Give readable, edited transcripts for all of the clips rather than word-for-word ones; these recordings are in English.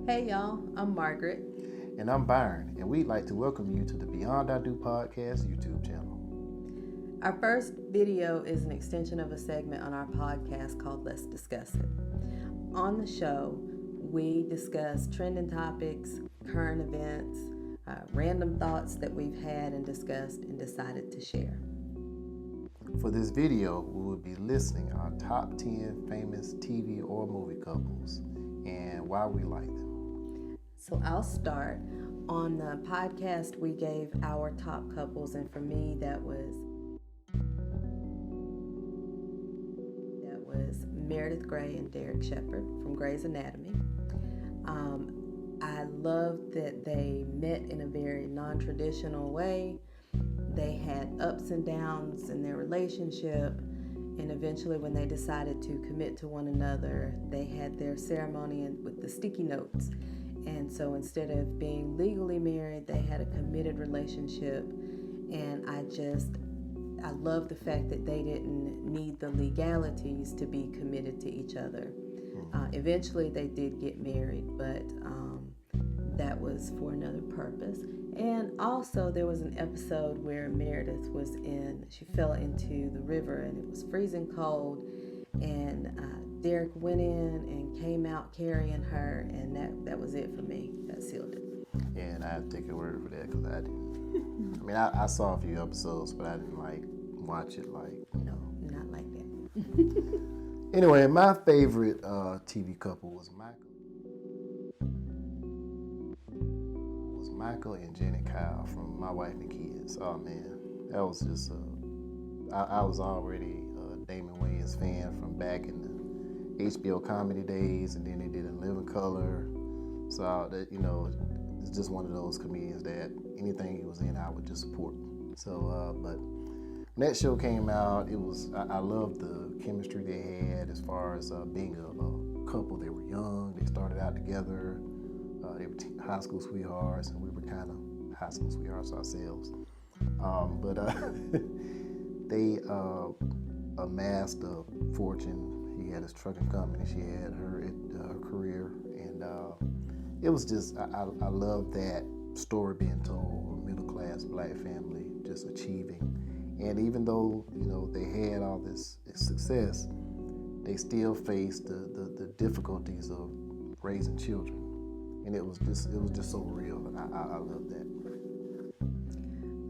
Hey y'all, I'm Margaret. And I'm Byron, and we'd like to welcome you to the Beyond I Do podcast YouTube channel. Our first video is an extension of a segment on our podcast called Let's Discuss It. On the show, we discuss trending topics, current events, random thoughts that we've had and discussed and decided to share. For this video, we will be listing our top 10 famous TV or movie couples and why we like them. So I'll start. On the podcast, we gave our top couples, and for me, that was Meredith Grey and Derek Shepherd from Grey's Anatomy. I loved that they met in a very non-traditional way. They had ups and downs in their relationship, and eventually when they decided to commit to one another, they had their ceremony with the sticky notes. And so instead of being legally married, they had a committed relationship. And I love the fact that they didn't need the legalities to be committed to each other. Eventually they did get married, but that was for another purpose. And also there was an episode where Meredith she fell into the river and it was freezing cold, and Derek went in and came out carrying her, and that was it for me. That sealed it. And I have to take your word for that because I didn't. I mean, I saw a few episodes, but I didn't watch it No, not like that. Anyway, my favorite TV couple was Michael and Jenny Kyle from My Wife and Kids. Oh man, that was just I was already a Damon Wayans fan from back in the HBO comedy days, and then they did In Living Color. So that it's just one of those comedians that anything he was in, I would just support. So, but when that show came out, I loved the chemistry they had as far as being a couple. They were young. They started out together. They were high school sweethearts, and we were kind of high school sweethearts ourselves. But they amassed a fortune. He had his trucking company. She had her career, and it was just I love that story being told. A middle class black family just achieving, and even though they had all this success, they still faced the difficulties of raising children. And it was just so real, and I love that.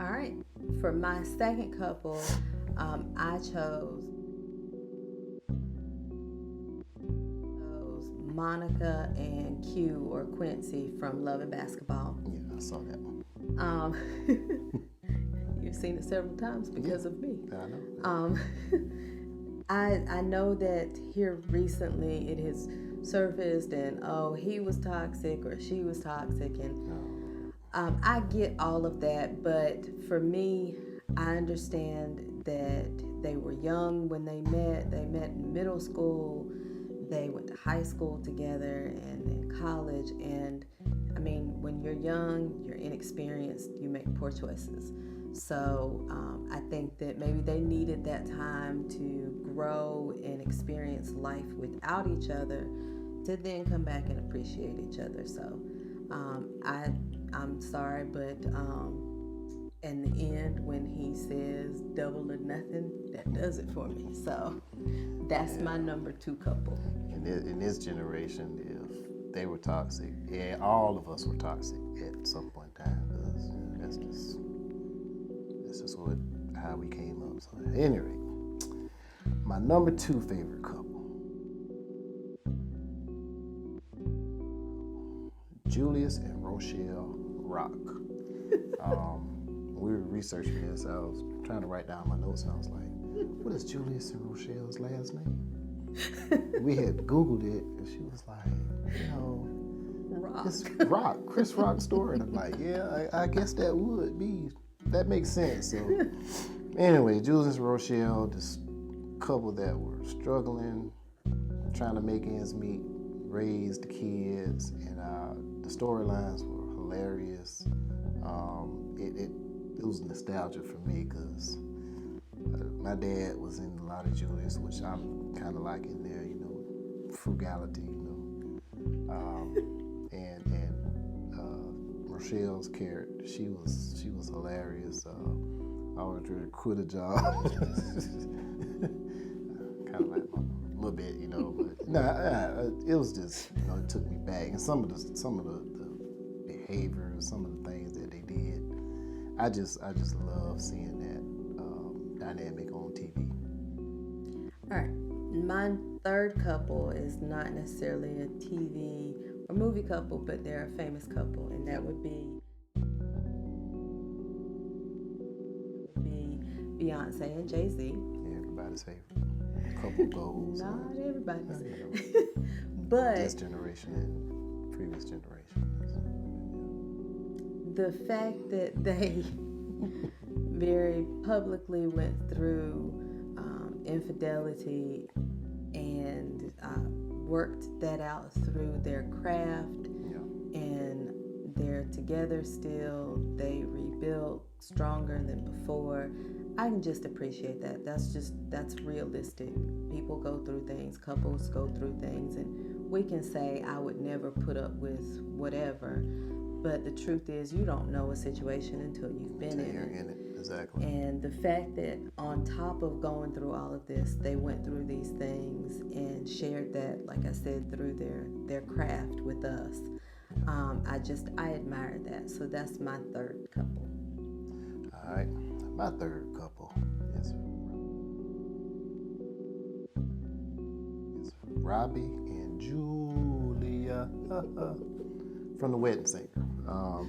All right, for my second couple, I chose Monica and Q, or Quincy, from Love and Basketball. Yeah, I saw that one. You've seen it several times because of me. I know. I know that here recently it has surfaced, and he was toxic or she was toxic, and I get all of that, but for me, I understand that they were young when they met in middle school, they went to high school together and in college, and I mean, when you're young, you're inexperienced, you make poor choices. So I think that maybe they needed that time to grow and experience life without each other, to then come back and appreciate each other. So I'm sorry, but in the end, when he says double or nothing, that does it for me. So that's my number two couple. In this generation, if they were toxic, yeah, all of us were toxic at some point in time, because that's just how we came up. So at any rate, my number two favorite couple, Julius and Rochelle Rock. We were researching this. I was trying to write down my notes, and I was like, what is Julius and Rochelle's last name? We had Googled it, and she was like, Rock. It's Rock, Chris Rock story. And I'm like, yeah, I guess that makes sense. So anyway, Julius and Rochelle, this couple that were struggling, trying to make ends meet, raise the kids, and the storylines were hilarious. It was nostalgia for me because my dad was in a lot of Julius, which I'm kind of like in there, frugality, and Rochelle's character, she was hilarious. I was ready to quit a job, kind of like a little bit, but it was just, it took me back, and some of the behaviors, some of the things that they did, I just love seeing that dynamic on TV. All right, my third couple is not necessarily a TV or movie couple, but they're a famous couple, and that would be Beyonce and Jay-Z. Yeah, everybody's favorite couple goals. Not everybody's. But this generation and previous generations. The fact that they very publicly went through infidelity and worked that out through their craft, and they're together still, they rebuilt stronger than before. I can just appreciate that. That's realistic. People go through things, couples go through things, and we can say I would never put up with whatever, but the truth is you don't know a situation until you've been in it. Exactly. And the fact that on top of going through all of this, they went through these things and shared that, like I said, through their craft with us. I admire that. So that's my third couple. All right, my third couple is Robbie and Julia from The Wedding Singer.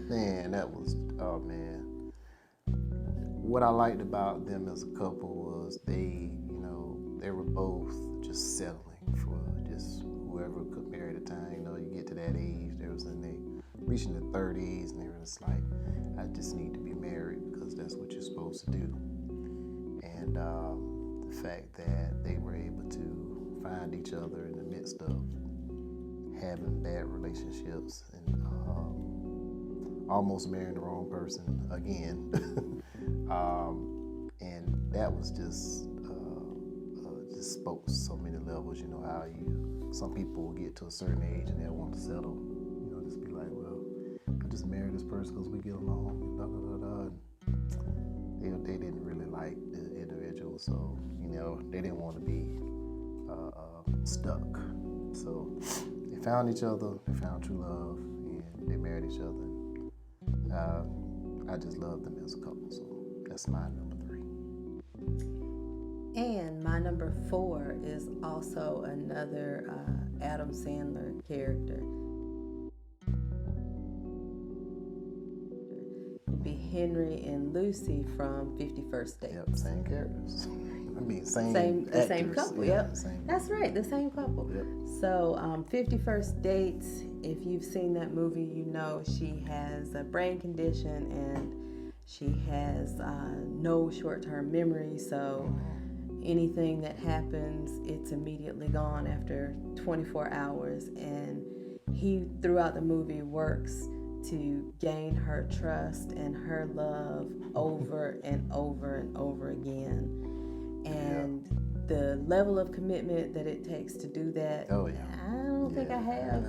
Man, that was, what I liked about them as a couple was they were both just settling for just whoever could marry at the time. You get to that age, reaching the 30s, and they were just like, I just need to be married because that's what you're supposed to do. And the fact that they were able to find each other in the midst of having bad relationships and almost marrying the wrong person again. And that was just spoke so many levels. How some people will get to a certain age and they'll want to settle. Just be like, well, I just married this person because we get along. And they didn't really like the individual, so they didn't want to be stuck. So they found each other, they found true love, and they married each other. I just love them as a couple, so that's my number 3. And my number 4 is also another Adam Sandler character. It'd be Henry and Lucy from 51st Dates. Yep, same characters. Same couple. Yeah, yep, that's right, the same couple. Yep. So 51st Dates, if you've seen that movie, she has a brain condition and she has no short-term memory. So anything that happens, it's immediately gone after 24 hours. And he, throughout the movie, works to gain her trust and her love over and over and over again. And the level of commitment that it takes to do that, I don't think I have.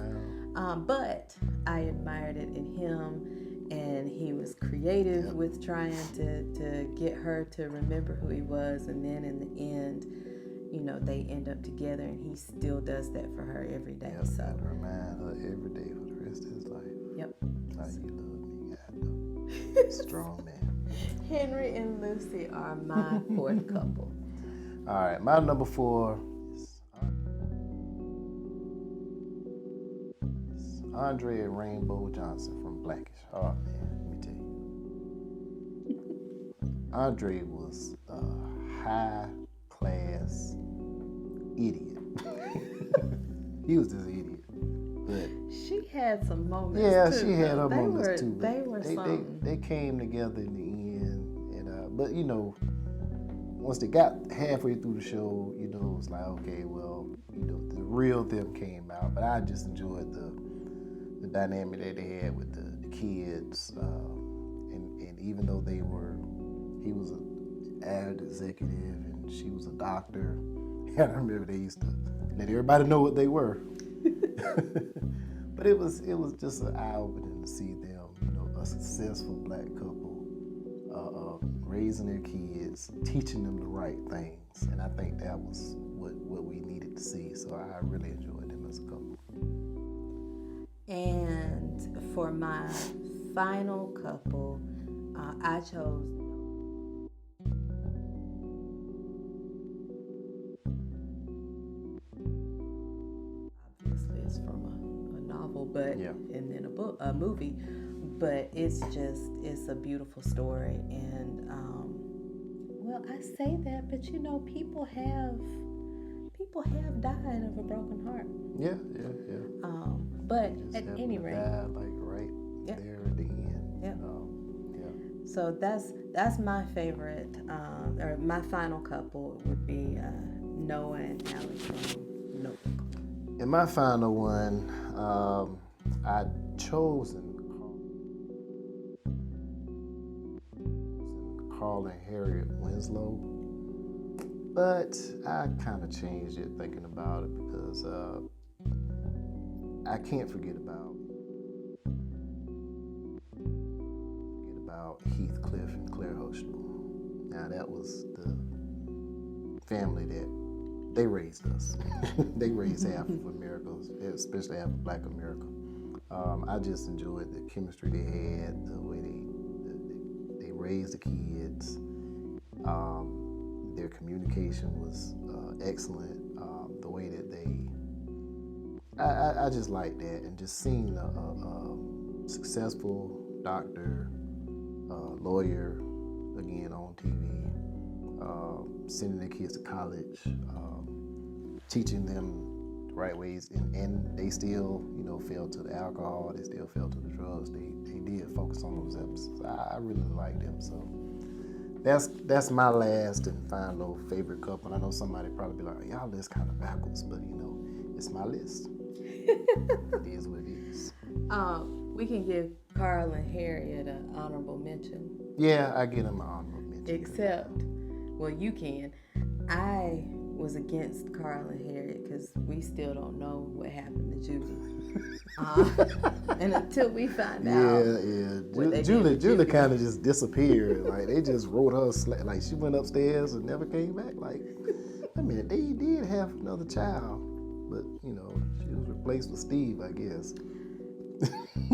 But I admired it in him, and he was creative with trying to get her to remember who he was. And then in the end, they end up together, and he still does that for her every day. Yep, so I remind her every day for the rest of his life. Yep. How you love me, I know. Strong man. Henry and Lucy are my 4th couple. All right, my number 4 is Andre and Rainbow Johnson from Blackish. Oh man, let me tell you. Andre was a high-class idiot. He was just an idiot. But she had some moments too. She had her moments too. They were something. They came together in the end, and but once they got halfway through the show, it was like, okay, well, the real them came out. But I just enjoyed the dynamic that they had with the kids, and even though he was an ad executive and she was a doctor, I remember they used to let everybody know what they were. But it was just an eye-opening to see them, successful black couple, raising their kids, teaching them the right things, and I think that was what we needed to see. So I really enjoyed them as a couple. And for my final couple, I chose. Obviously, it's from a novel, but Yeah. and then a movie, but it's a beautiful story. And well, I say that, but you know, people have died of a broken heart. Yeah. But Just at happened any to rate, die, like right Yep. there at the end. Yep. Yeah. So that's my favorite, or my final couple would be Noah and Alex from Notebook. And my final one, I chosen Carl and Harriet Winslow, but I kind of changed it thinking about it because I can't forget about Heathcliff and Claire Huxtable. Now that was the family that they raised us. They raised half of America, especially half of Black America. I just enjoyed the chemistry they had, the way they raised the kids. Their communication was excellent. The way that I just like that, and just seeing a successful doctor, lawyer, again on TV, sending their kids to college, teaching them the right ways, and they still, fell to the alcohol, they still fell to the drugs. They did focus on those episodes. I really like them. So that's my last and final favorite couple. And I know somebody probably be like, y'all list kind of backwards, but it's my list. It is what it is. We can give Carl and Harriet an honorable mention. Yeah, I get them an honorable mention. Except, well, you can. I was against Carl and Harriet because we still don't know what happened to Judy. And until we find out. Yeah. Julie kind of just disappeared. Like, they just wrote her, like, she went upstairs and never came back. Like, I mean, they did have another child, but, she was replaced with Steve, I guess.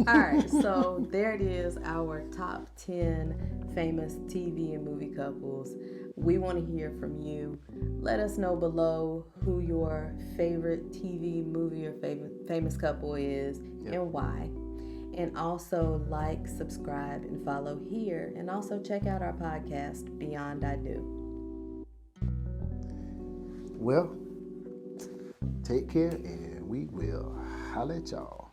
All right, so there it is, our top 10 famous TV and movie couples. We want to hear from you. Let us know below who your favorite TV, movie, or famous couple is, and why. And also like, subscribe, and follow here. And also check out our podcast, Beyond I Do. Well, take care, and we will holla at y'all.